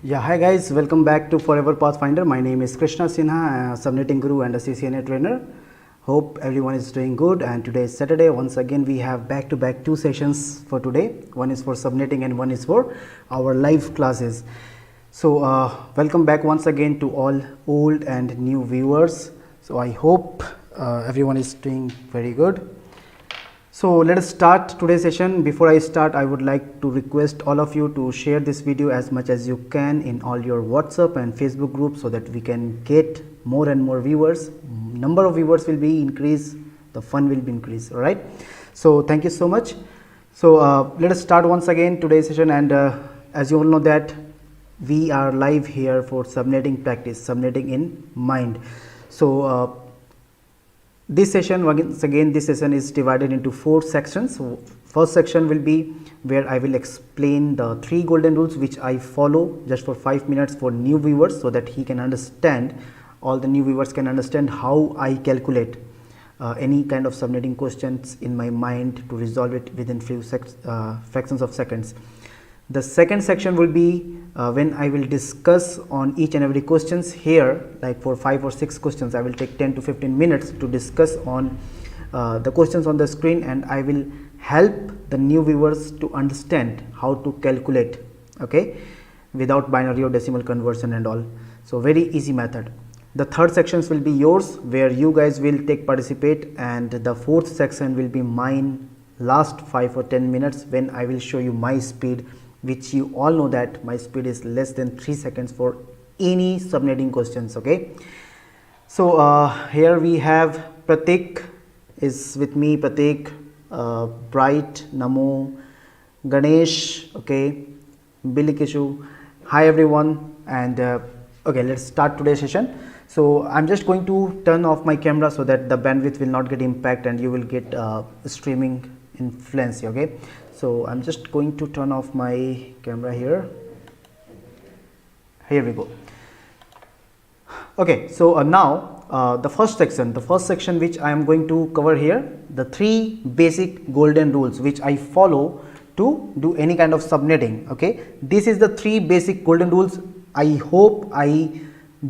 Yeah, hi guys, welcome back to Forever Pathfinder. My name is Krishna Sinha, Subnetting Guru and a CCNA trainer. Hope everyone is doing good, and today is Saturday. Once again we have back to back two sessions for today. One is for subnetting and one is for our live classes. So welcome back once again to all old and new viewers. So I hope everyone is doing very good. So let us start today's session. Before I start, I would like to request all of you to share this video as much as you can in all your WhatsApp and Facebook groups so that we can get more and more viewers. Number of viewers will be increased, the fun will be increased. All right. So thank you so much. So let us start once again today's session, and as you all know that we are live here for subnetting practice, subnetting in mind. So this session, once again, this session is divided into 4 sections. So first section will be where I will explain the 3 golden rules which I follow just for 5 minutes for new viewers, so that he can understand, all the new viewers can understand how I calculate any kind of subnetting questions in my mind to resolve it within few fractions of seconds. The second section will be when I will discuss on each and every questions here, like for 5 or 6 questions I will take 10 to 15 minutes to discuss on the questions on the screen, and I will help the new viewers to understand how to calculate, okay, without binary or decimal conversion and all. So very easy method. The third sections will be yours, where you guys will participate, and the fourth section will be mine, last 5 or 10 minutes, when I will show you my speed, which you all know that my speed is less than 3 seconds for any subnetting questions. Okay, so here we have Pratik is with me. Pratik, Bright, Namo, Ganesh, okay, Billy Kishu. Hi everyone, and okay, let's start today's session. So I'm just going to turn off my camera so that the bandwidth will not get impact and you will get streaming influence. Okay, so I'm just going to turn off my camera here. Here we go. Okay, so now the first section which I am going to cover here, the 3 basic golden rules which I follow to do any kind of subnetting. Okay, this is the 3 basic golden rules. I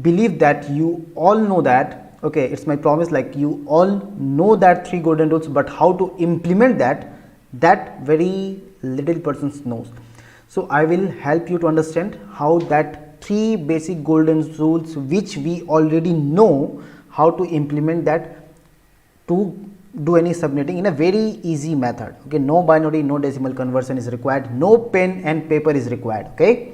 believe that you all know that. Okay, it's my promise, like you all know that 3 golden rules, but how to implement that very little person knows. So I will help you to understand how that 3 basic golden rules which we already know, how to implement that to do any subnetting in a very easy method. Okay, no binary, no decimal conversion is required, no pen and paper is required. Okay,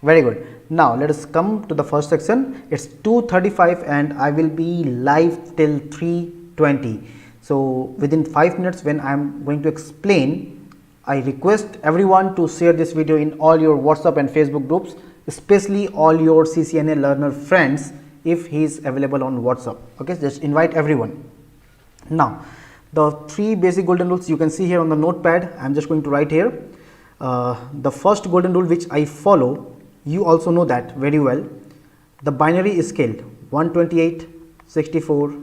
very good. Now let us come to the first section. It's 2:35 and I will be live till 3:20. So within 5 minutes when I am going to explain, I request everyone to share this video in all your WhatsApp and Facebook groups, especially all your CCNA learner friends if he is available on WhatsApp. Okay, just invite everyone. Now the 3 basic golden rules you can see here on the notepad. I am just going to write here. The first golden rule which I follow, you also know that very well. The binary scale 128, 64,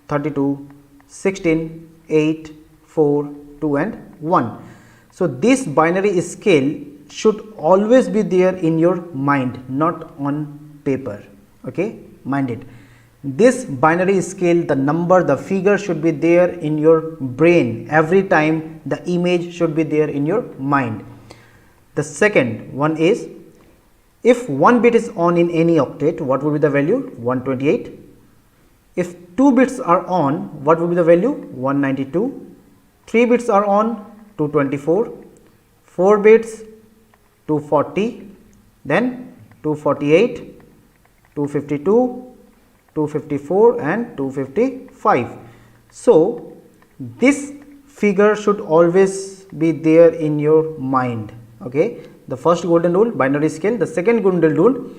32, 16, 8, 4, 2 and 1. So this binary scale should always be there in your mind, not on paper. Okay, mind it. This binary scale, the number, the figure should be there in your brain every time. The image should be there in your mind. The second one is, if 1 bit is on in any octet, what would be the value? 128. If 2 bits are on, what would be the value? 192. 3 bits are on, 224. 4 bits, 240. Then 248, 252, 254 and 255. So this figure should always be there in your mind. Okay, the first golden rule, binary scale. The second golden rule,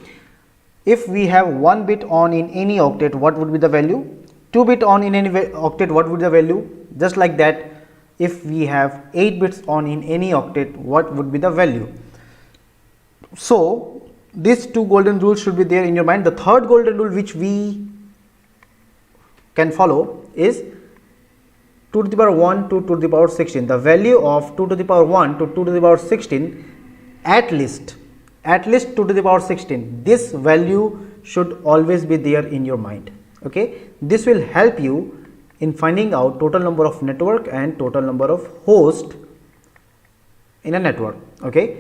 if we have 1 bit on in any octet, what would be the value? 2 bit on in any octet, what would be the value? Just like that, if we have 8 bits on in any octet, what would be the value? So these 2 golden rules should be there in your mind. The third golden rule which we can follow is 2 to the power 1 to 2 to the power 16. The value of 2 to the power 1 to 2 to the power 16 at least at least 2 to the power 16. This value should always be there in your mind. Okay, this will help you in finding out total number of network and total number of host in a network. Okay,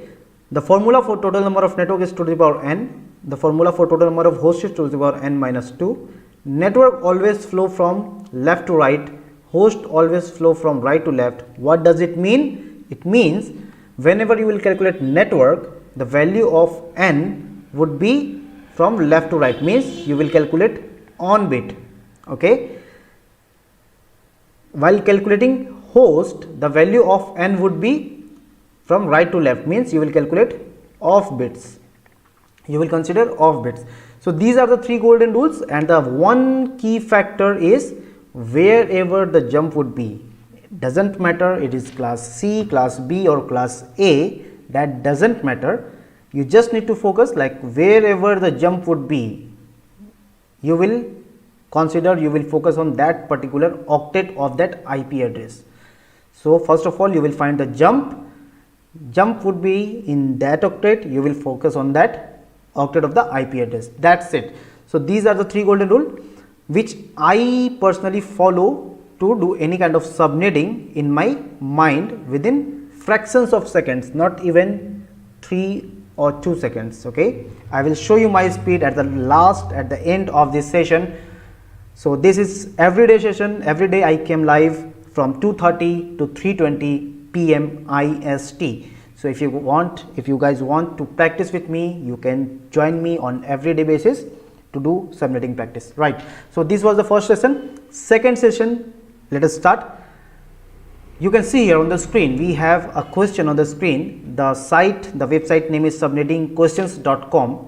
the formula for total number of network is 2 to the power n. The formula for total number of hosts is 2 to the power n minus 2. Network always flow from left to right, host always flow from right to left. What does it mean? It means whenever you will calculate network, the value of n would be from left to right, means you will calculate on bit. Okay, while calculating host, the value of n would be from right to left, means you will calculate off bits. You will consider off bits. So these are the 3 golden rules, and the one key factor is wherever the jump would be. It doesn't matter it is class C, class B or class A, that doesn't matter. You just need to focus, like wherever the jump would be, you will consider, you will focus on that particular octet of that IP address. So first of all, you will find the jump would be in that octet, you will focus on that octet of the IP address. That's it. So these are the 3 golden rule which I personally follow to do any kind of subnetting in my mind within fractions of seconds, not even 3 or 2 seconds. Okay, I will show you my speed at the end of this session. So this is everyday session. Every day I came live from 2:30 to 3:20 PM IST. So if you guys want to practice with me, you can join me on everyday basis to do subnetting practice, right? So this was the first session. Second session, let us start. You can see here on the screen, we have a question on the screen. The website name is subnettingquestions.com.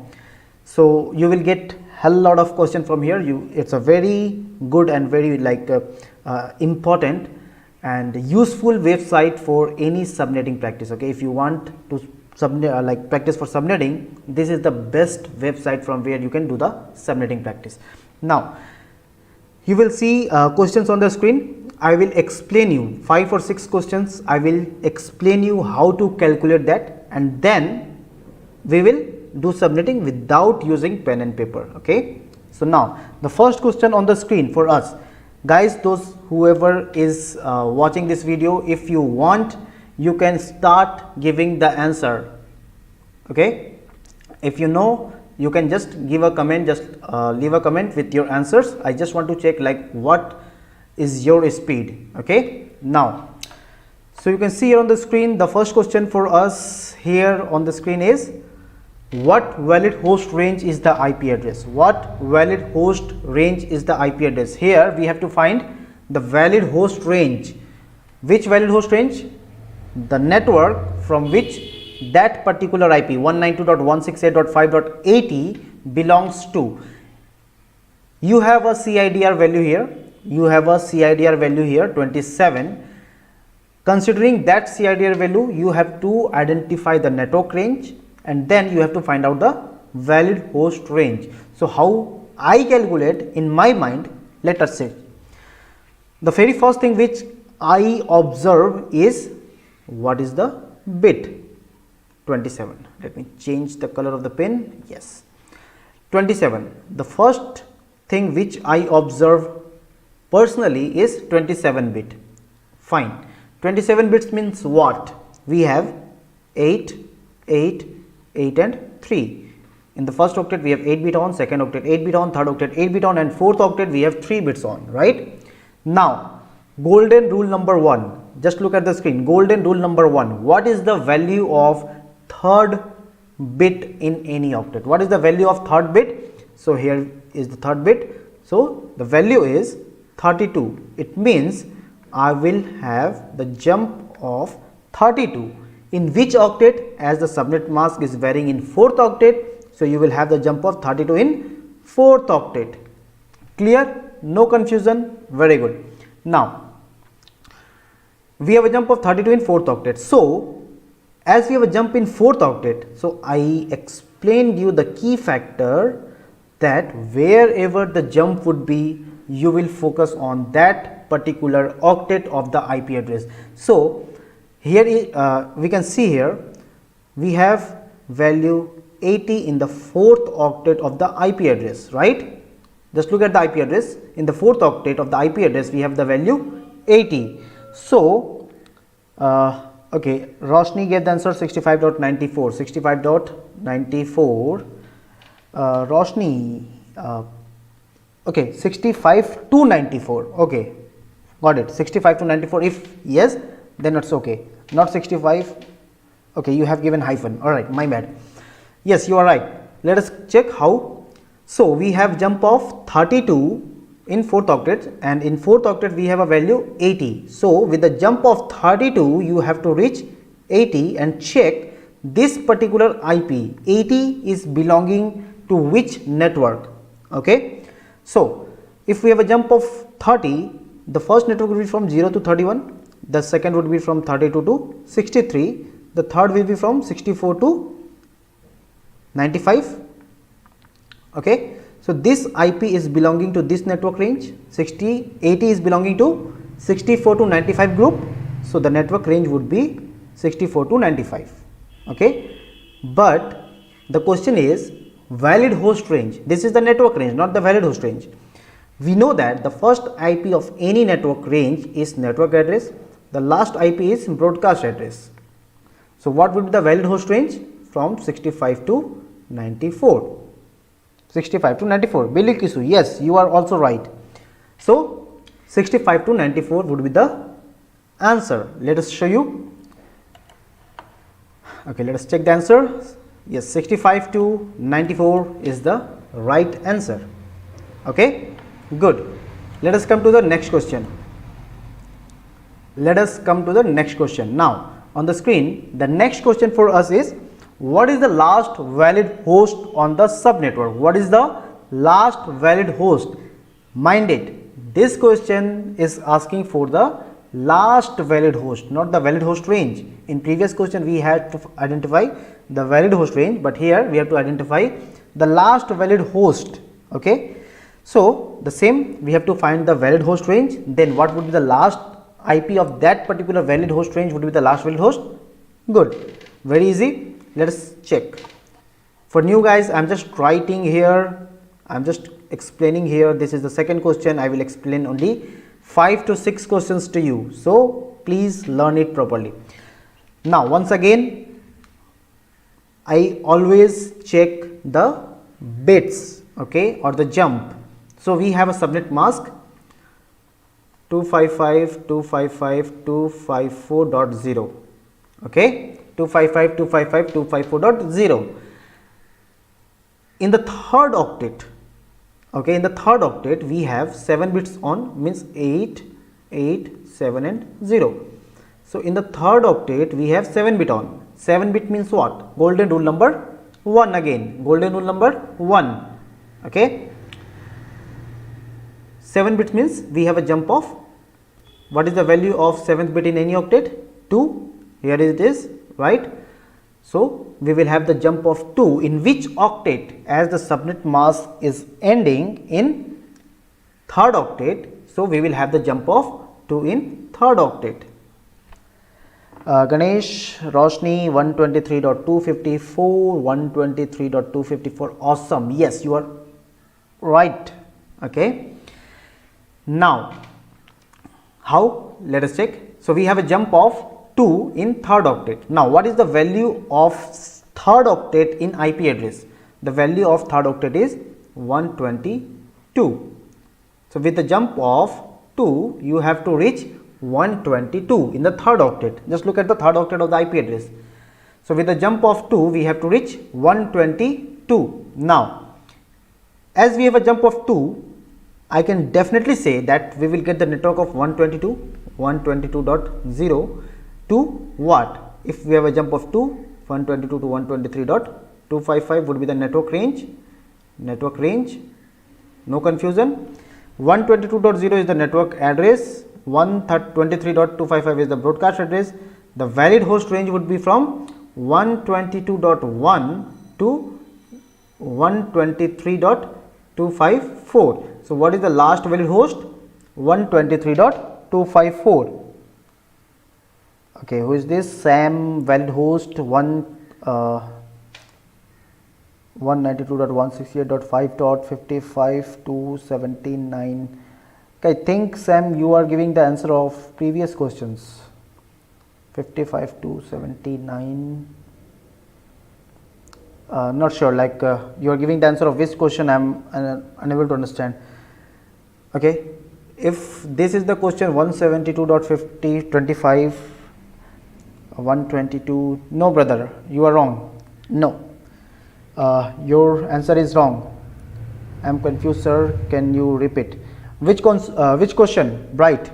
So you will get hell lot of questions from here. It's a very good and very important and useful website for any subnetting practice. Okay, if you want to practice for subnetting, this is the best website from where you can do the subnetting practice. Now you will see questions on the screen. I will explain you 5 or 6 questions. I will explain you how to calculate that, and then we will do subnetting without using pen and paper. Okay, so now the first question on the screen for us, guys, whoever is watching this video, if you want, you can start giving the answer. Okay, if you know, you can just give a comment, just leave a comment with your answers. I just want to check what is your speed. Okay, now so you can see here on the screen, the first question for us here on the screen is, what valid host range is the IP address? What valid host range is the IP address? Here we have to find the valid host range. Which valid host range? The network from which that particular IP 192.168.5.80 belongs to. You have a CIDR value here. You have a CIDR value here 27. Considering that CIDR value, you have to identify the network range, and then you have to find out the valid host range. So how I calculate in my mind, let us say, the very first thing which I observe is, what is the bit? 27. Let me change the color of the pen. Yes, 27. The first thing which I observe personally is 27 bit. Fine. 27 bits means what? We have 8, 8, 8 and 3. In the first octet we have 8 bit on, second octet 8 bit on, third octet 8 bit on, and fourth octet we have 3 bits on, right? Now golden rule number 1, just look at the screen. Golden rule number 1, what is the value of third bit in any octet? What is the value of third bit? So here is the third bit. So the value is 32. It means I will have the jump of 32. In which octet? As the subnet mask is varying in 4th octet, so you will have the jump of 32 in 4th octet. Clear? No confusion? Very good. Now we have a jump of 32 in 4th octet. So as we have a jump in 4th octet, so I explained you the key factor that wherever the jump would be, you will focus on that particular octet of the IP address. So here we can see here we have value 80 in the fourth octet of the IP address, right? Just look at the IP address. In the fourth octet of the IP address, we have the value 80. So, okay, Roshni gave the answer 65.94. 65.94. Roshni, okay, 65 to 94. Okay, got it. 65 to 94. If yes, then it's okay. Not 65. Okay, you have given hyphen. All right, my bad. Yes, you are right. Let us check how. So, we have jump of 32 in fourth octet, and in fourth octet we have a value 80. So, with the jump of 32, you have to reach 80 and check this particular IP. 80 is belonging to which network? Okay. So, if we have a jump of 30, the first network will be from 0 to 31, the second would be from 32 to 63, the third will be from 64 to 95. Okay. So, this IP is belonging to this network range, 80 is belonging to 64 to 95 group. So, the network range would be 64 to 95. Okay. But the question is valid host range. This is the network range, not the valid host range. We know that the first IP of any network range is network address, the last IP is broadcast address. So, what would be the valid host range? From 65 to 94. 65 to 94. Billy Kisu, yes, you are also right. So, 65 to 94 would be the answer. Let us show you. Okay, let us check the answer. Yes, 65 to 94 is the right answer. Okay, good. Let us come to the next question. Let us come to the next question. Now, on the screen, the next question for us is, what is the last valid host on the subnetwork? What is the last valid host? Mind it, this question is asking for the last valid host, not the valid host range. In previous question, we had to identify the valid host range, but here we have to identify the last valid host. Okay. So, the same, we have to find the valid host range, then what would be the last IP of that particular valid host range would be the last valid host. Good, very easy. Let us check. For new guys, I am just writing here, I am just explaining here. This is the second question. I will explain only 5 to 6 questions to you. So, please learn it properly. Now, once again, I always check the bits, okay, or the jump. So, we have a subnet mask 255.255.254.0, okay. 255.255.254.0. In the third octet, okay, in the third octet we have 7 bits on, means 8, 8, 7 and 0. So, in the third octet we have 7 bit on. 7 bit means what? Golden rule number 1 again, golden rule number 1, okay. 7 bits means we have a jump of, what is the value of 7th bit in any octet? 2, here it is, right. So, we will have the jump of 2 in which octet, as the subnet mask is ending in third octet. So, we will have the jump of 2 in third octet. Ganesh, Roshni, 123.254, 123.254, awesome, yes, you are right, okay. Now, how? Let us check. So, we have a jump of 2 in third octet. Now, what is the value of third octet in IP address? The value of third octet is 122. So, with the jump of 2, you have to reach 122 in the third octet. Just look at the third octet of the IP address. So, with the jump of 2, we have to reach 122. Now, as we have a jump of 2, I can definitely say that we will get the network of 122, 122.0 to what? If we have a jump of 2, 122 to 123.255 would be the network range, no confusion. 122.0 is the network address, 123.255 is the broadcast address. The valid host range would be from 122.1 to 123.254. So, what is the last valid host? 123.254. Okay, who is this? Sam, valid host 192.168.5.55 Okay, I think Sam, you are giving the answer of previous questions. 55 to 79. Not sure, like you are giving the answer of which question, I am unable to understand. Okay, if this is the question 172.5025 122, no brother, you are wrong. No, your answer is wrong. I am confused, sir. Can you repeat? Which question, Bright?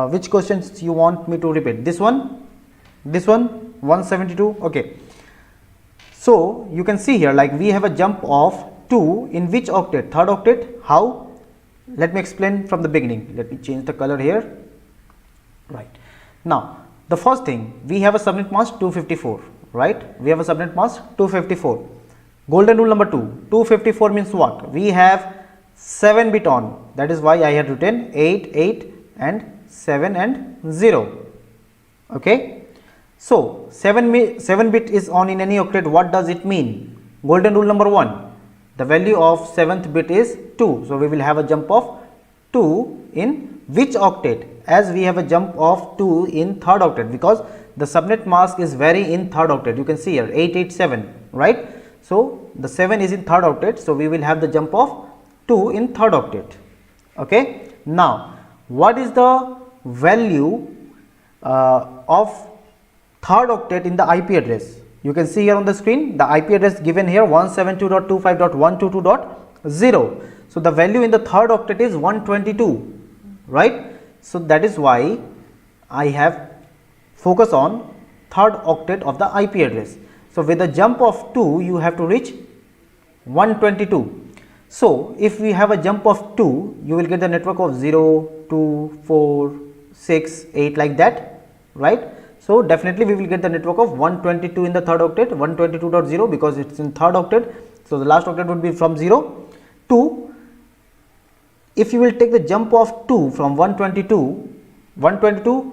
Which questions you want me to repeat? This one, 172. Okay. So you can see here, like we have a jump of 2 in which octet? Third octet. How? Let me explain from the beginning. Let me change the color here. Right. Now, the first thing, we have a subnet mask 254. Right? We have a subnet mask 254. Golden rule number 2. 254 means what? We have 7 bit on. That is why I had written 8, 8 and 7 and 0. Okay. So 7 bit is on in any octet. What does it mean? Golden rule number 1. The value of 7th bit is 2. So we will have a jump of 2 in which octet? As we have a jump of 2 in third octet, because the subnet mask is vary in third octet. You can see here 887, right? So the 7 is in third octet. So we will have the jump of 2 in third octet. Okay. Now what is the value of third octet in the IP address? You can see here on the screen the IP address given here 172.25.122.0. So the value in the third octet is 122, right? So that is why I have focus on third octet of the IP address. So with a jump of 2 you have to reach 122. So if we have a jump of 2, you will get the network of 0, 2, 4, 6, 8 like that, right? So definitely we will get the network of 122 in the third octet, 122.0 because it is in third octet. So the last octet would be from 0 to, if you will take the jump of 2 from 122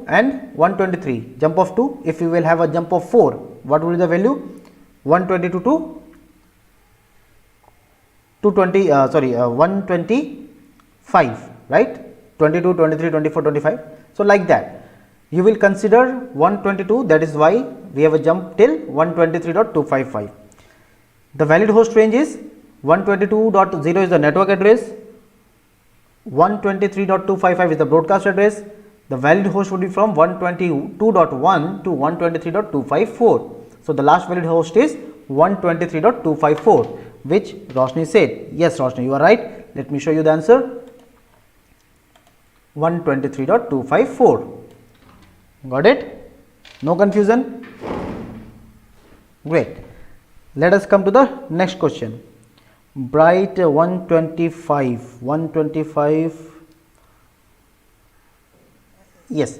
and 123, jump of 2, if you will have a jump of 4, what will be the value? 122 to 125, right? 22, 23, 24, 25. So like that. You will consider 122, that is why we have a jump till 123.255. The valid host range is 122.0 is the network address, 123.255 is the broadcast address. The valid host would be from 122.1 to 123.254. So the last valid host is 123.254, which Roshni said. Yes, Roshni, you are right. Let me show you the answer. 123.254. Got it? No confusion? Great. Let us come to the next question. Bright 125. Yes.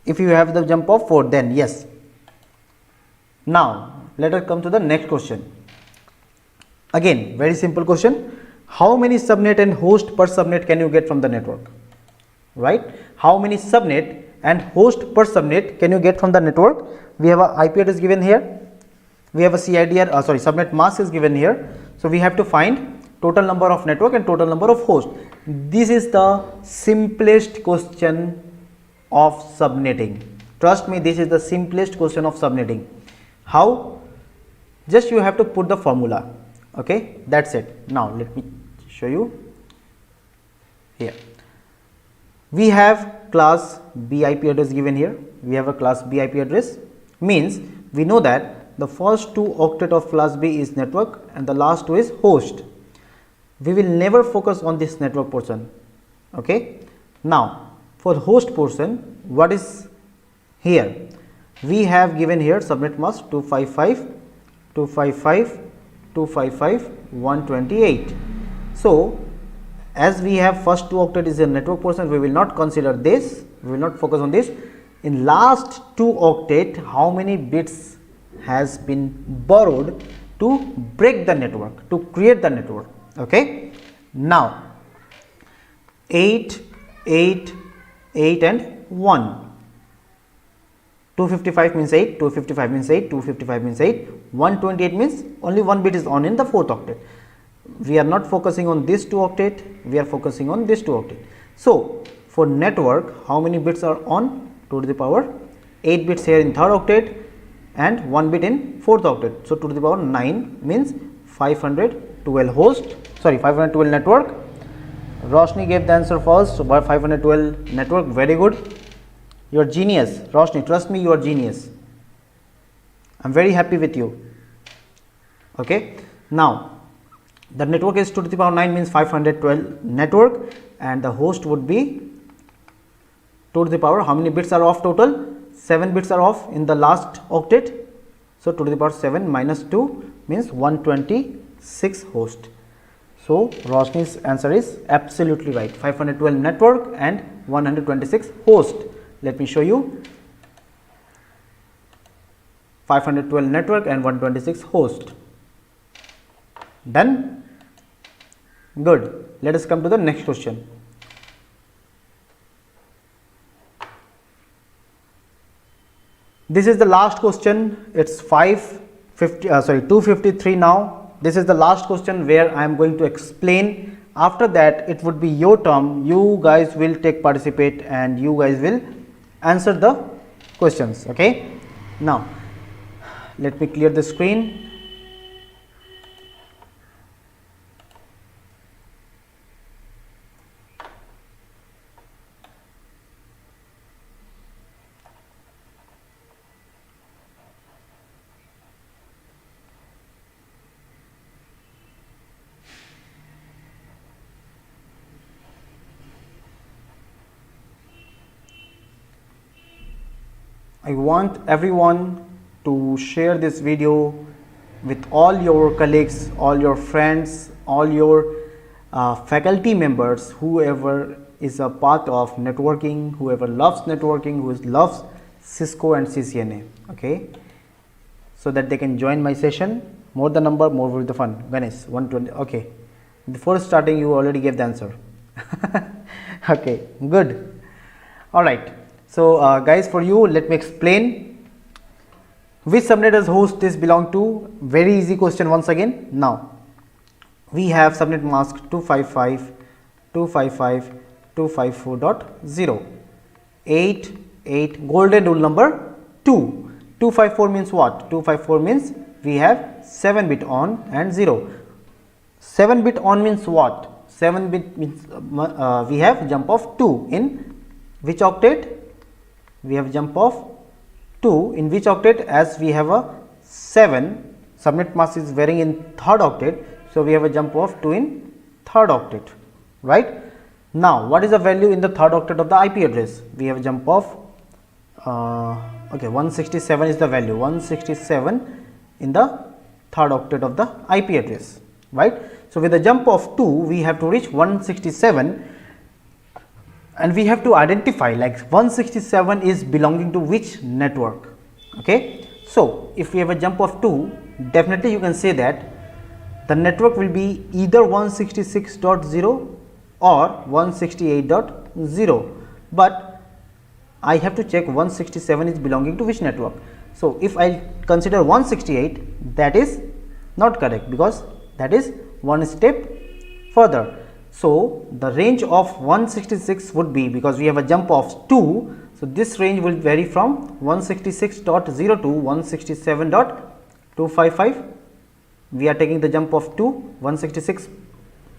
If you have the jump of 4, then yes. Now, let us come to the next question. Again, very simple question. How many subnet and host per subnet can you get from the network? Right? How many subnet and host per subnet can you get from the network? We have a IP address given here. We have a CIDR, subnet mask is given here. So we have to find total number of network and total number of host. This is the simplest question of subnetting. Trust me, this is the simplest question of subnetting. How? Just you have to put the formula. Okay, that's it. Now let me show you here. We have class B IP address given here. We have a class B IP address, means we know that the first 2 octet of class B is network and the last 2 is host. We will never focus on this network portion. Okay. Now for host portion, what is here? We have given here subnet mask 255, 255, 255, 128. So as we have first 2 octet is a network portion, we will not consider this, we will not focus on this. In last 2 octet, how many bits has been borrowed to break the network, to create the network? Okay. Now 8, 8, 8 and 1. 255 means 8, 255 means 8, 255 means 8, 128 means only one bit is on in the 4th octet. We are not focusing on this 2 octet, we are focusing on this 2 octet. So, for network, how many bits are on? 2 to the power 8 bits here in 3rd octet and 1 bit in 4th octet. So, 2 to the power 9 means 512 host, sorry 512 network. Roshni gave the answer first, so by 512 network, very good. You are genius, Roshni, trust me, you are genius. I am very happy with you. Okay. Now, the network is 2 to the power 9 means 512 network, and the host would be 2 to the power, how many bits are off total? 7 bits are off in the last octet. So, 2 to the power 7 minus 2 means 126 host. So, Roshni's answer is absolutely right, 512 network and 126 host. Let me show you, 512 network and 126 host. Done? Good. Let us come to the next question. This is the last question. It's 253 now. This is the last question where I am going to explain. After that, it would be your turn. You guys will participate and you guys will answer the questions. Okay. Now, let me clear the screen. I want everyone to share this video with all your colleagues, all your friends, all your faculty members, whoever is a part of networking, whoever loves networking, who loves Cisco and CCNA, okay, so that they can join my session. More the number, more will the fun. Ganesh, 120, okay. Before starting, you already gave the answer. Okay, good. All right. So, guys, for you, let me explain which subnet does host this belong to. Very easy question once again. Now, we have subnet mask 255.255.254.0. 8 golden rule number 2. 254 means what? 254 means we have 7 bit on and 0. 7 bit on means what? 7 bit means we have jump of 2 in which octet? We have jump of 2 in which octet, as we have a 7, subnet mask is varying in 3rd octet. So, we have a jump of 2 in 3rd octet, right. Now, what is the value in the 3rd octet of the IP address? We have a jump of 167 is the value, 167 in the 3rd octet of the IP address, right. So, with a jump of 2, we have to reach 167. And we have to identify like 167 is belonging to which network. Okay. So, if we have a jump of 2, definitely you can say that the network will be either 166.0 or 168.0, but I have to check 167 is belonging to which network. So, if I consider 168, that is not correct because that is one step further. So, the range of 166 would be, because we have a jump of 2, so this range will vary from 166.0 to 167.255. We are taking the jump of 2, 166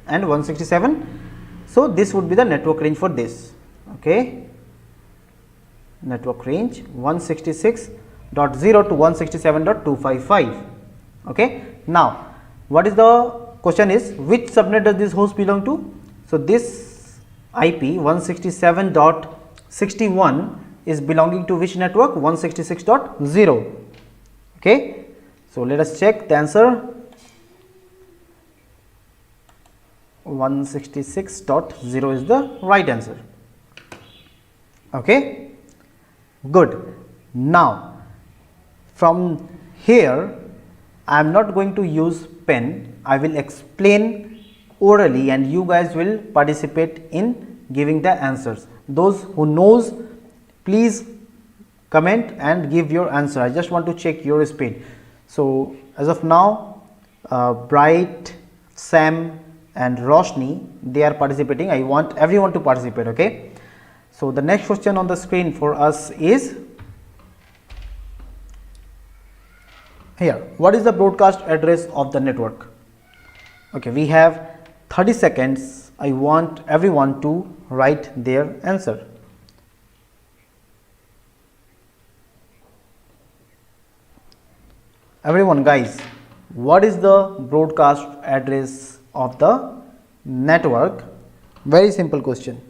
and 167. So, this would be the network range for this. Okay. Network range 166.0 to 167.255. Okay. Now, what is the question is, which subnet does this host belong to? So, this IP 167.61 is belonging to which network? 166.0. Okay. So, let us check the answer. 166.0 is the right answer. Okay. Good. Now, from here I am not going to use pen. I will explain orally and you guys will participate in giving the answers. Those who knows, please comment and give your answer. I just want to check your speed. So as of now, Bright, Sam and Roshni, they are participating. I want everyone to participate. Okay, so the next question on the screen for us is here. What is the broadcast address of the network? Okay, we have 30 seconds. I want everyone to write their answer. Everyone, guys, what is the broadcast address of the network? Very simple question.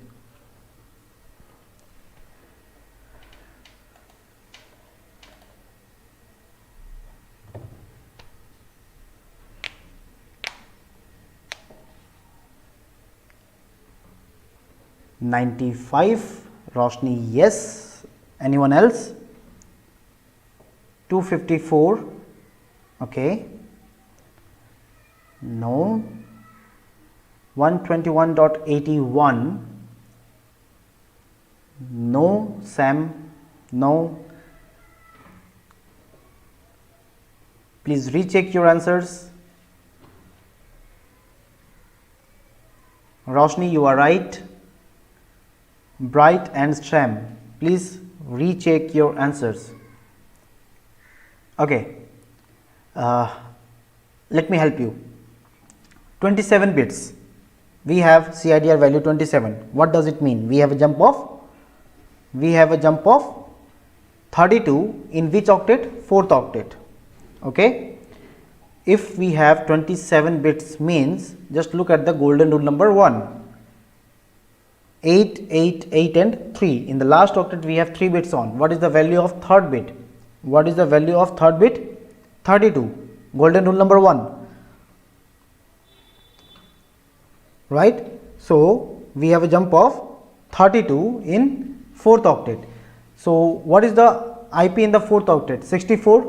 $95, Roshni, yes. Anyone else? $254. Okay, no. 121.81, no. Sam, no. Please recheck your answers. Roshni, you are right. Bright and Sam, please recheck your answers. Okay. Let me help you. 27 bits. We have CIDR value 27. What does it mean? We have a jump of 32 in which octet? 4th octet. Okay. If we have 27 bits means, just look at the golden rule number 1. 8, 8, 8 and 3. In the last octet we have 3 bits on. What is the value of third bit? What is the value of third bit? 32. Golden rule number 1. Right? So we have a jump of 32 in 4th octet. So what is the IP in the 4th octet? 64.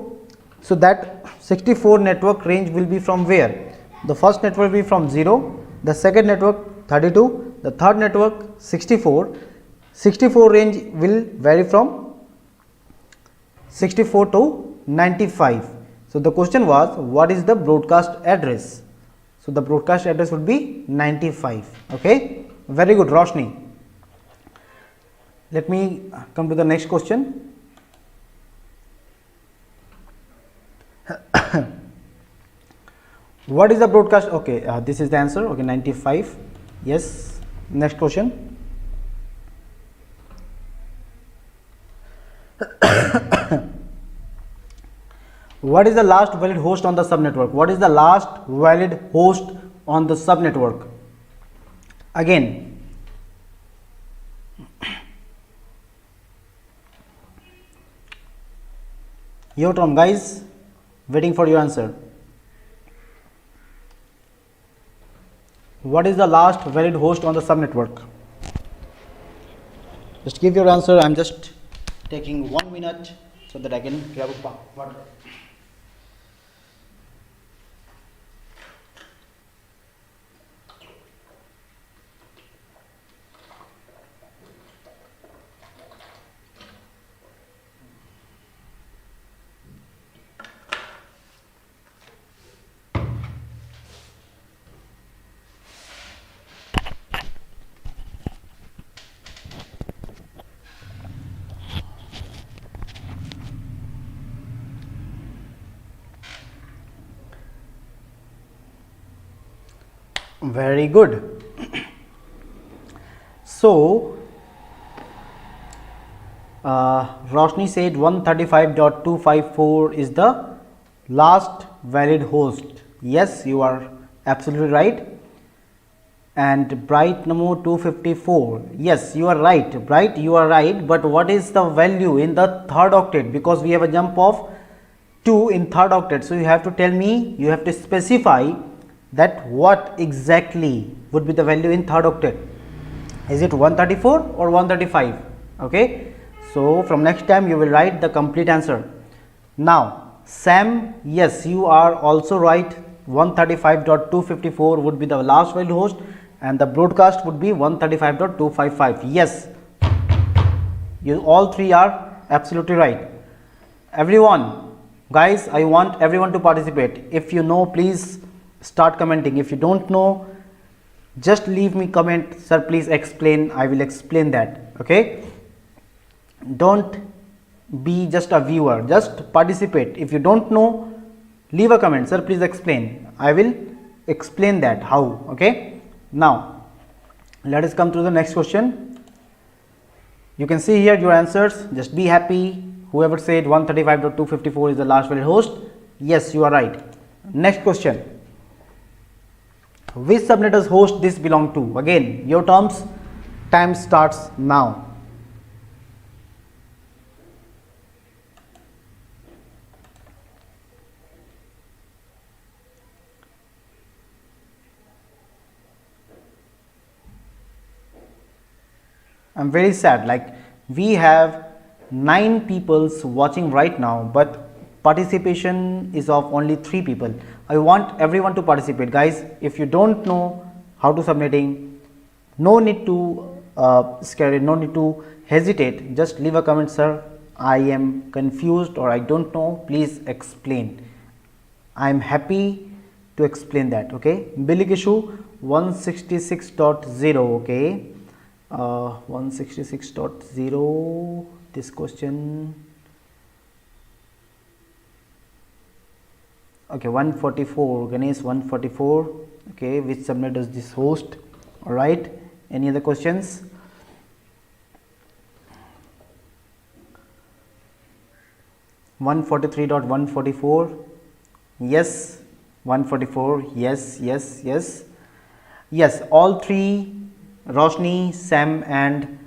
So that 64 network range will be from where? The first network will be from 0, the second network 32, the third network 64. 64 range will vary from 64 to 95. So the question was, what is the broadcast address? So the broadcast address would be 95. Okay, very good, Roshni. Let me come to the next question. What is the broadcast? Okay, this is the answer. Okay, 95. Yes. Next question. What is the last valid host on the subnetwork? What is the last valid host on the subnetwork? Again, your turn, guys. Waiting for your answer. What is the last valid host on the subnetwork? Just give your answer. I'm just taking 1 minute so that I can grab a water. Very good. So Roshni said 135.254 is the last valid host. Yes, you are absolutely right. And Bright number 254. Yes, you are right. Bright, you are right. But what is the value in the third octet? Because we have a jump of 2 in third octet. So you have to tell me, you have to specify that what exactly would be the value in third octet. Is it 134 or 135? Okay, so from next time you will write the complete answer. Now Sam, yes, you are also right. 135.254 would be the last valid host and the broadcast would be 135.255. Yes, you all three are Absolutely right. Everyone, guys, I want everyone to participate. If you know, please start commenting. If you don't know, just leave me comment, sir, please explain. I will explain that. Okay, don't be just a viewer, just participate. If you don't know, leave a comment, sir, please explain. I will explain that how. Okay, now let us come to the next question. You can see here your answers. Just be happy. Whoever said 135.254 is the last valid host, yes, you are right. Next question. Which subnet does host this belong to? Again, your terms. Time starts now. I'm very sad, like we have 9 people watching right now, but participation is of only 3 people. I want everyone to participate, guys. If you don't know how to subnetting, no need to scare it, no need to hesitate. Just leave a comment, sir, I am confused or I don't know, please explain. I am happy to explain that. Okay, billing issue 166.0. okay, 166.0, this question. Okay, 144, Ganesh, 144. Okay, which subnet does this host? All right, any other questions? (143.144), yes. 144, yes, yes, yes, yes. All 3, Roshni, Sam and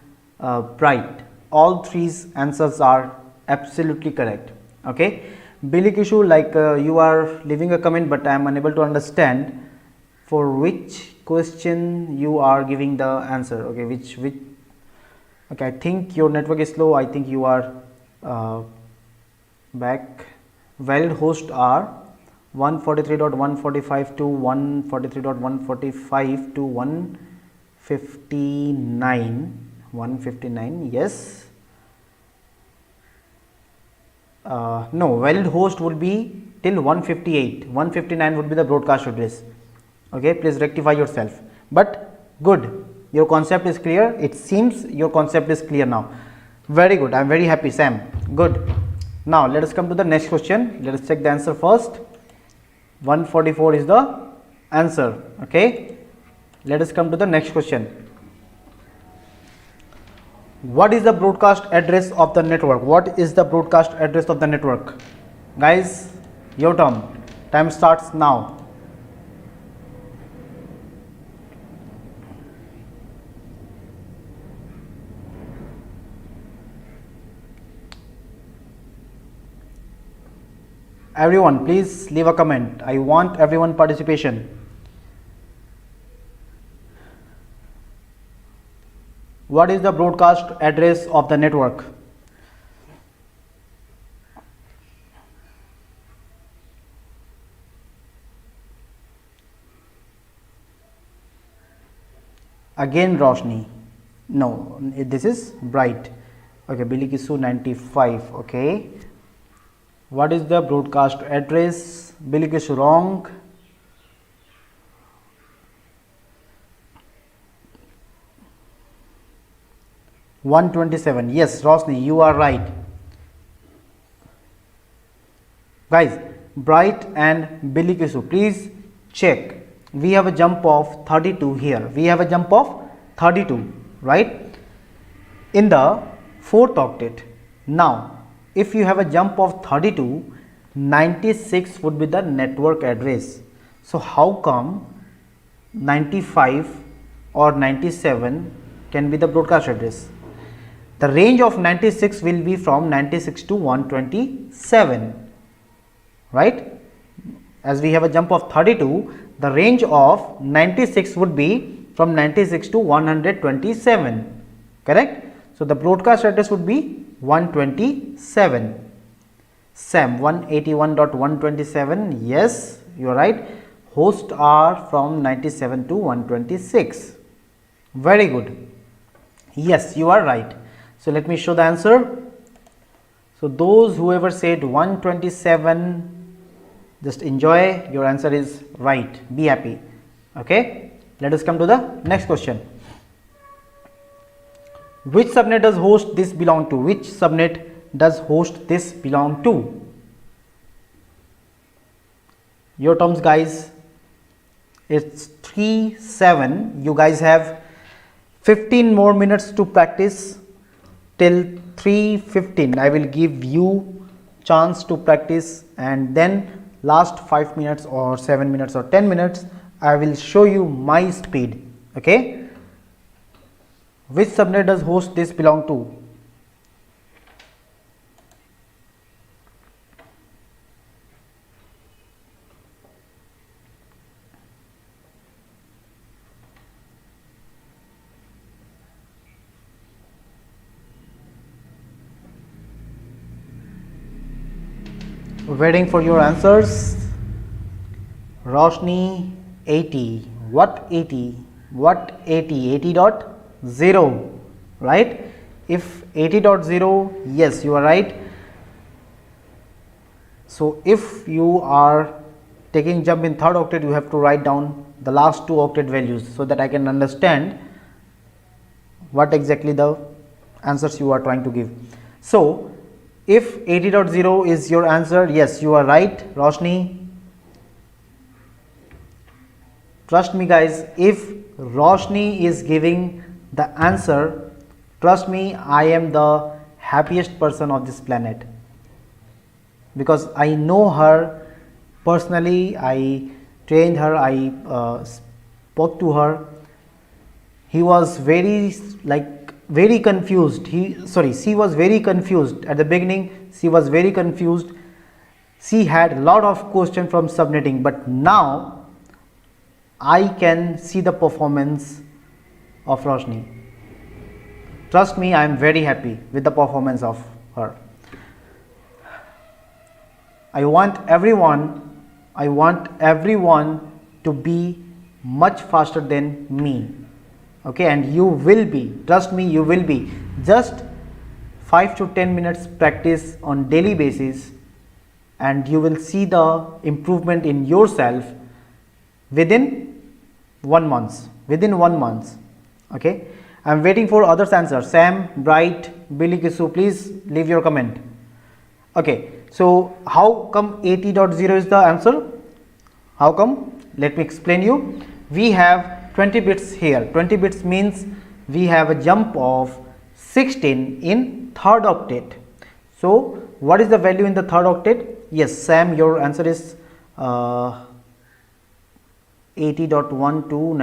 Bright, all 3's answers are absolutely correct. Okay, billing issue, like you are leaving a comment, but I am unable to understand for which question you are giving the answer. Okay, which okay, I think your network is slow. I think you are back. Valid hosts are 143.145 to 143.145 to 159, yes. No, valid host would be till 158. 159 would be the broadcast address. Okay, please rectify yourself. But good, your concept is clear. It seems your concept is clear now. Very good. I am very happy, Sam. Good. Now let us come to the next question. Let us check the answer first. 144 is the answer. Okay, let us come to the next question. What is the broadcast address of the network? What is the broadcast address of the network? Guys, your turn. Time starts now. Everyone, please leave a comment. I want everyone participation. What is the broadcast address of the network? Again, Roshni. No, this is Bright. Okay, Bilikisu 95. Okay. What is the broadcast address? Bilikisu wrong. (127). Yes, Rosni, you are right. Guys, Bright and Bilikisu, please check. We have a jump of 32 here. We have a jump of 32, right? In the 4th octet. Now, if you have a jump of 32, 96 would be the network address. So how come 95 or 97 can be the broadcast address? The range of 96 will be from 96 to 127, right? As we have a jump of 32, the range of 96 would be from 96 to 127, correct? So the broadcast address would be 127. Sam, 181.127, yes, you are right. Hosts are from 97 to 126. Very good. Yes, you are right. So let me show the answer. So those whoever said 127, just enjoy, your answer is right, be happy. Okay, let us come to the next question. Which subnet does host this belong to? Which subnet does host this belong to? Your terms, guys. It's 3-7. You guys have 15 more minutes to practice till 3:15. I will give you chance to practice, and then last 5 minutes or 7 minutes or 10 minutes I will show you my speed. Okay, which subnet does host this belong to? Waiting for your answers. Roshni 80. What 80? What 80? 80.0, right? If 80.0, yes, you are right. So if you are taking jump in third octet, you have to write down the last 2 octet values so that I can understand what exactly the answers you are trying to give. So if 80.0 is your answer, yes, you are right, Roshni. Trust me, guys, if Roshni is giving the answer, trust me, I am the happiest person of this planet, because I know her personally. I trained her, I spoke to her. He was very confused. She was very confused at the beginning. She was very confused. She had a lot of questions from subnetting, but now I can see the performance of Roshni. Trust me, I am very happy with the performance of her. I want everyone to be much faster than me. Okay, and you will be, trust me, you will be. Just 5 to 10 minutes practice on daily basis, and you will see the improvement in yourself within 1 month. Within 1 month. Okay, I am waiting for others' answers. Sam, Bright, Billy Kisu, please leave your comment. Okay, so how come 80.0 is the answer? How come? Let me explain you. We have 20 bits here. 20 bits means we have a jump of 16 in third octet. So what is the value in the third octet? Yes, Sam, your answer is 80.1 to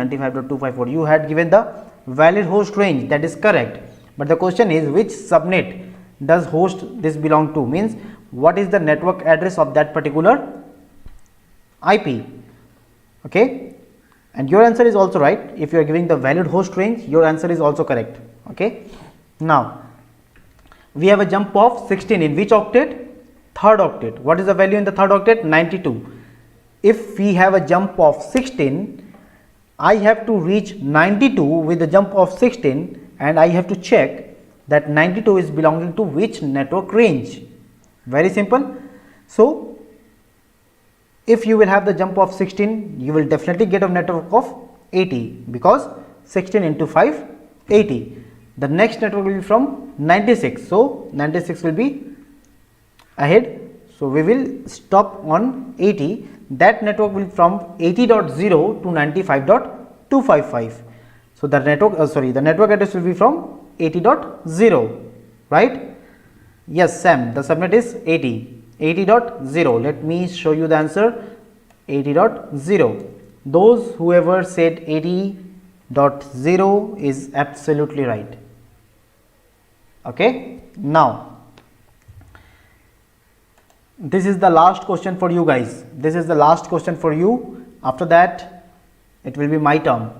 95.254. You had given the valid host range, that is correct, but the question is which subnet does host this belong to, means what is the network address of that particular IP. Okay, and your answer is also right. If you are giving the valid host range, your answer is also correct. Okay, now we have a jump of 16 in which octet? Third octet. What is the value in the third octet? 92. If we have a jump of 16, I have to reach 92 with a jump of 16, and I have to check that 92 is belonging to which network range. Very simple. So if you will have the jump of 16, you will definitely get a network of 80, because 16 into 5, 80. The next network will be from 96. So 96 will be ahead. So we will stop on 80. That network will from 80.0 to 95.255. So the network, the network address will be from 80.0, right? Yes, Sam, the subnet is 80.0. Let me show you the answer. 80.0. Those whoever said 80.0 is absolutely right. Okay, now this is the last question for you guys. This is the last question for you. After that, it will be my turn.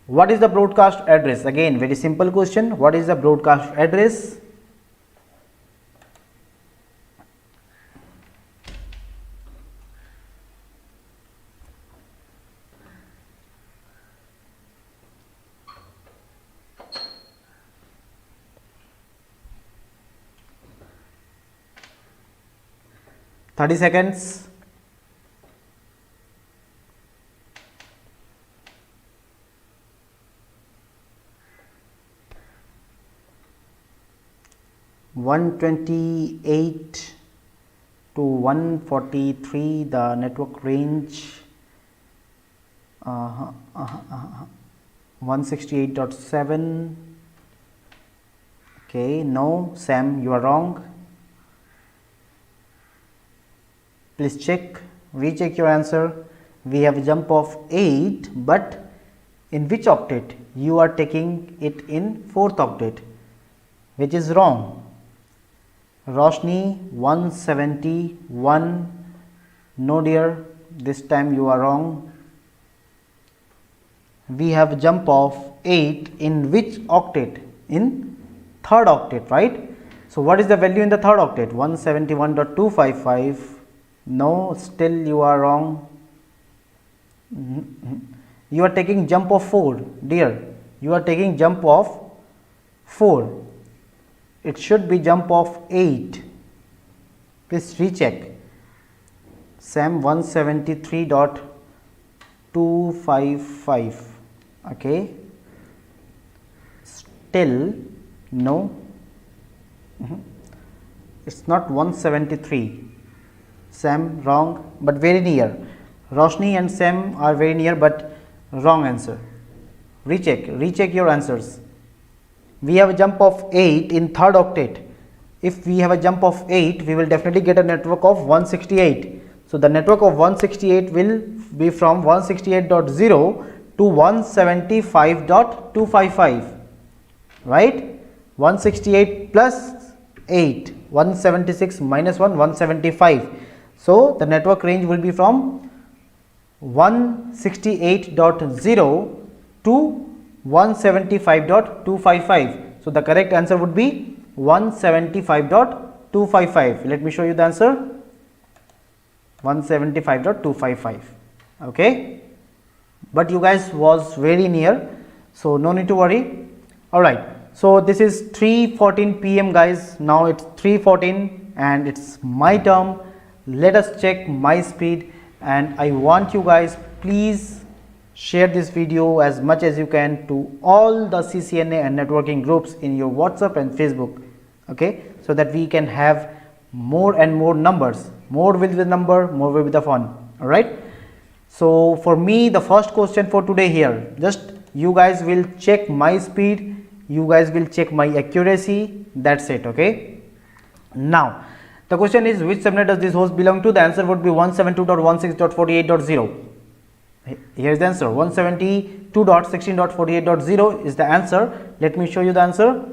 What is the broadcast address? Again, very simple question. What is the broadcast address? 30 seconds. (128 to 143) the network range. 168.7. Okay, no, Sam, you are wrong. Please check, recheck your answer. We have a jump of 8, but in which octet? You are taking it in 4th octet, which is wrong. Roshni, 171. No dear, this time you are wrong. We have a jump of 8 in which octet? In 3rd octet, right? So what is the value in the 3rd octet? 171.255. No, still you are wrong. You are taking jump of 4, dear. You are taking jump of 4. It should be jump of 8. Please recheck. Sam, 173.255. Okay. Still no. It's not 173. Sam, wrong, but very near. Roshni and Sam are very near, but wrong answer. Recheck your answers. We have a jump of 8 in 3rd octet. If we have a jump of 8, we will definitely get a network of 168. So the network of 168 will be from 168.0 to 175.255, right? 168 plus 8, 176 minus 1, 175. So the network range will be from 168.0 to 175.255. So the correct answer would be 175.255. Let me show you the answer. 175.255. Okay, but you guys was very near, so no need to worry. All right, so this is 3:14 p.m. guys. Now it's 3:14 and it's my term. Let us check my speed, and I want you guys, please share this video as much as you can to all the CCNA and networking groups in your WhatsApp and Facebook, okay, so that we can have more and more numbers. More will be the number, more will be the fun. All right, so for me, the first question for today here, just you guys will check my speed, you guys will check my accuracy, that's it. Okay, now the question is, which subnet does this host belong to? The answer would be 172.16.48.0. Here is the answer. 172.16.48.0 is the answer. Let me show you the answer.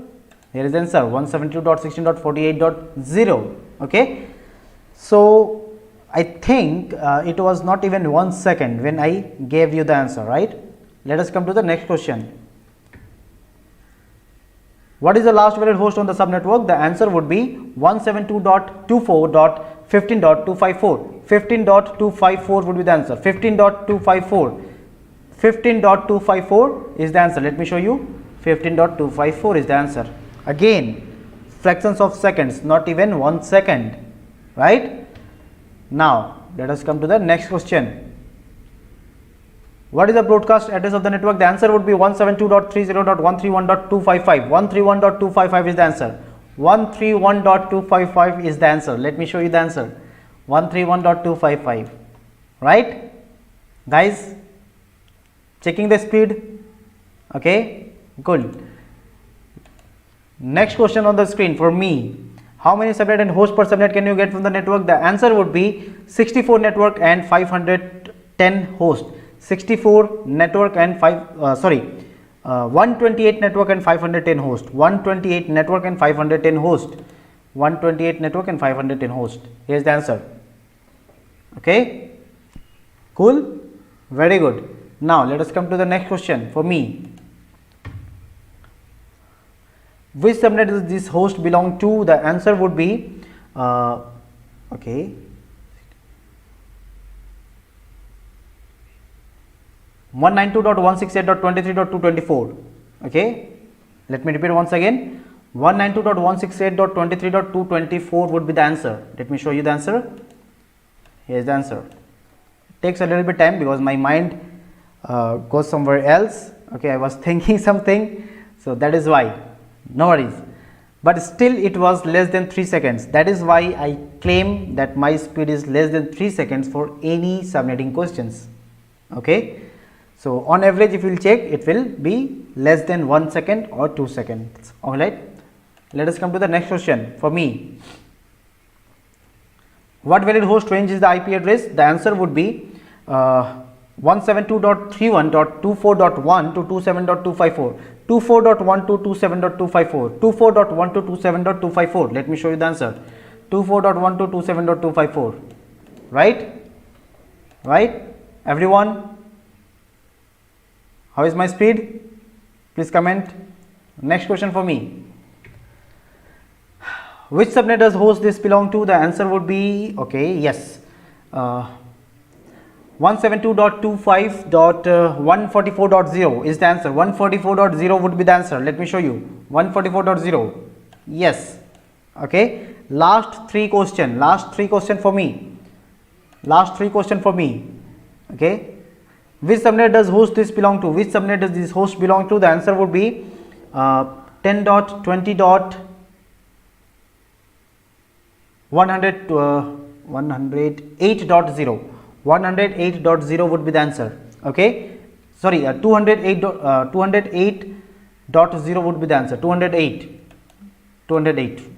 Here is the answer. 172.16.48.0. Okay, so I think it was not even 1 second when I gave you the answer, right? Let us come to the next question. What is the last valid host on the subnetwork? The answer would be 172.24.15.254. 15.254 would be the answer. 15.254. 15.254 is the answer. Let me show you. 15.254 is the answer. Again, fractions of seconds, not even 1 second, right? Now let us come to the next question. What is the broadcast address of the network? The answer would be 172.30.131.255. 131.255 is the answer. 131.255 is the answer. Let me show you the answer. 131.255, right? Guys, checking the speed. Okay, good. Next question on the screen for me. How many subnet and host per subnet can you get from the network? The answer would be 64 network and 510 host. 64 network and 128 network and 510 host. 128 network and 510 host. 128 network and 510 host. Here's the answer. Okay, cool, very good. Now let us come to the next question for me. Which subnet does this host belong to? The answer would be okay, 192.168.23.224. okay, let me repeat once again. 192.168.23.224 would be the answer. Let me show you the answer. Here's the answer. It takes a little bit time because my mind goes somewhere else. Okay, I was thinking something, so that is why. No worries. But still it was less than 3 seconds. That is why I claim that my speed is less than 3 seconds for any subnetting questions. Okay, so on average if you will check, it will be less than 1 second or 2 seconds. Alright, let us come to the next question for me. What valid host range is the IP address? The answer would be 172.31.24.1 to 27.254. 24.1 to 27.254, 24.1 to 27.254. Let me show you the answer. 24.1 to 27.254. Right? Right? Everyone? How is my speed? Please comment. Next question for me. Which subnet does host this belong to? The answer would be, okay, yes. 172.25.144.0 is the answer. 144.0 would be the answer. Let me show you. 144.0. Yes. Okay. Last three question for me. Okay. Which subnet does host this belong to? Which subnet does this host belong to? The answer would be 10.20.108.0 108.0 would be the answer. Okay, sorry, 208.0 would be the answer. 208,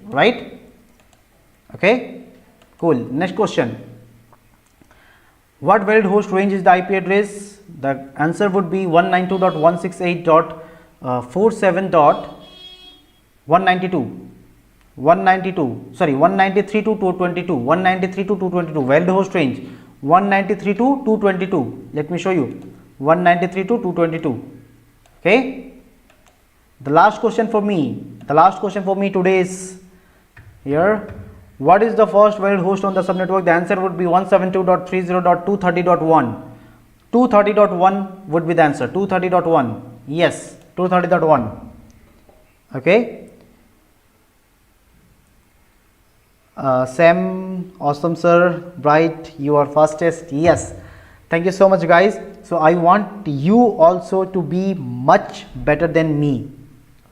right? Okay, cool. Next question. What valid host range is the IP address? The answer would be 192.168.47.192. 193 to 222. 193 to 222. Valid host range 193 to 222. Let me show you. 193 to 222. Okay. The last question for me today is here. What is the first valid host on the subnetwork? The answer would be 172.30.230.1. 230.1 would be the answer. 230.1. Yes, 230.1. Okay. Sam, awesome sir, bright, you are fastest. Yes, thank you so much guys. So I want you also to be much better than me.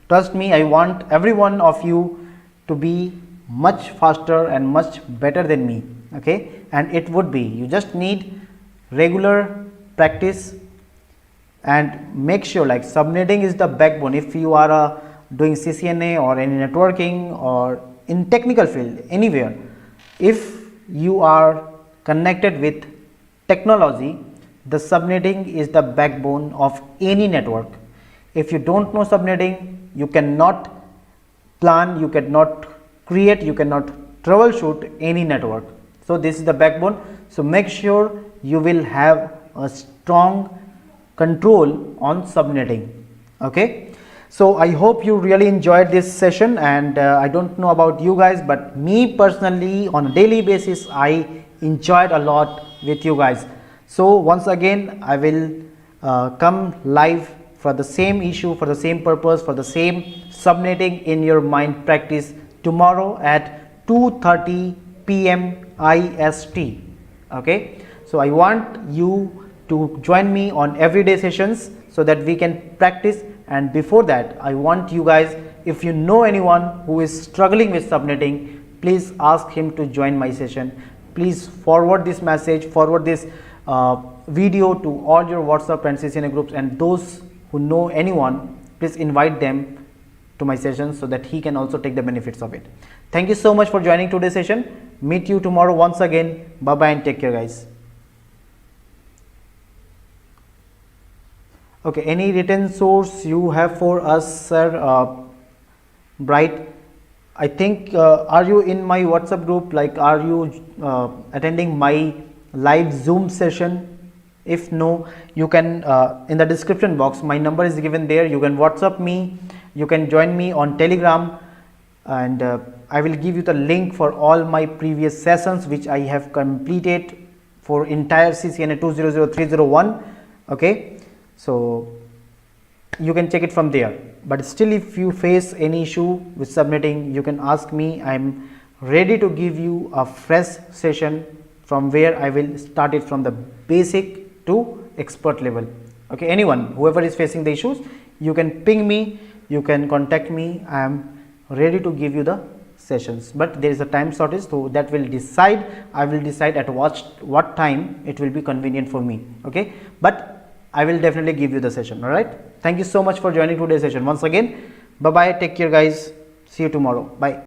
Trust me, I want every one of you to be much faster and much better than me. Okay, and it would be, you just need regular practice and make sure, like, subnetting is the backbone. If you are doing CCNA or any networking or in technical field, anywhere, if you are connected with technology, the subnetting is the backbone of any network. If you don't know subnetting, you cannot plan, you cannot create, you cannot troubleshoot any network. So this is the backbone. So make sure you will have a strong control on subnetting. Okay. So I hope you really enjoyed this session, and I don't know about you guys, but me personally on a daily basis I enjoyed a lot with you guys. So once again I will come live for the same issue, for the same purpose, for the same subnetting in your mind practice tomorrow at 2:30 p.m. IST. Okay, so I want you to join me on everyday sessions so that we can practice. And before that, I want you guys, if you know anyone who is struggling with subnetting, please ask him to join my session. Please forward this message, forward this video to all your WhatsApp and CCNA groups, and those who know anyone, please invite them to my session so that he can also take the benefits of it. Thank you so much for joining today's session. Meet you tomorrow once again. Bye bye and take care guys. Okay, any written source you have for us, sir? Bright, I think, are you in my WhatsApp group? Like, are you attending my live Zoom session? If no, you can, in the description box, my number is given there. You can WhatsApp me, you can join me on Telegram, and I will give you the link for all my previous sessions which I have completed for entire CCNA 200301. Okay. So you can check it from there, but still if you face any issue with subnetting, you can ask me. I am ready to give you a fresh session from where I will start it from the basic to expert level. Okay, anyone, whoever is facing the issues, you can ping me, you can contact me. I am ready to give you the sessions, but there is a time shortage, so that will decide, I will decide at what time it will be convenient for me. Okay, but I will definitely give you the session. All right, thank you so much for joining today's session once again. Bye bye, take care guys, see you tomorrow, bye.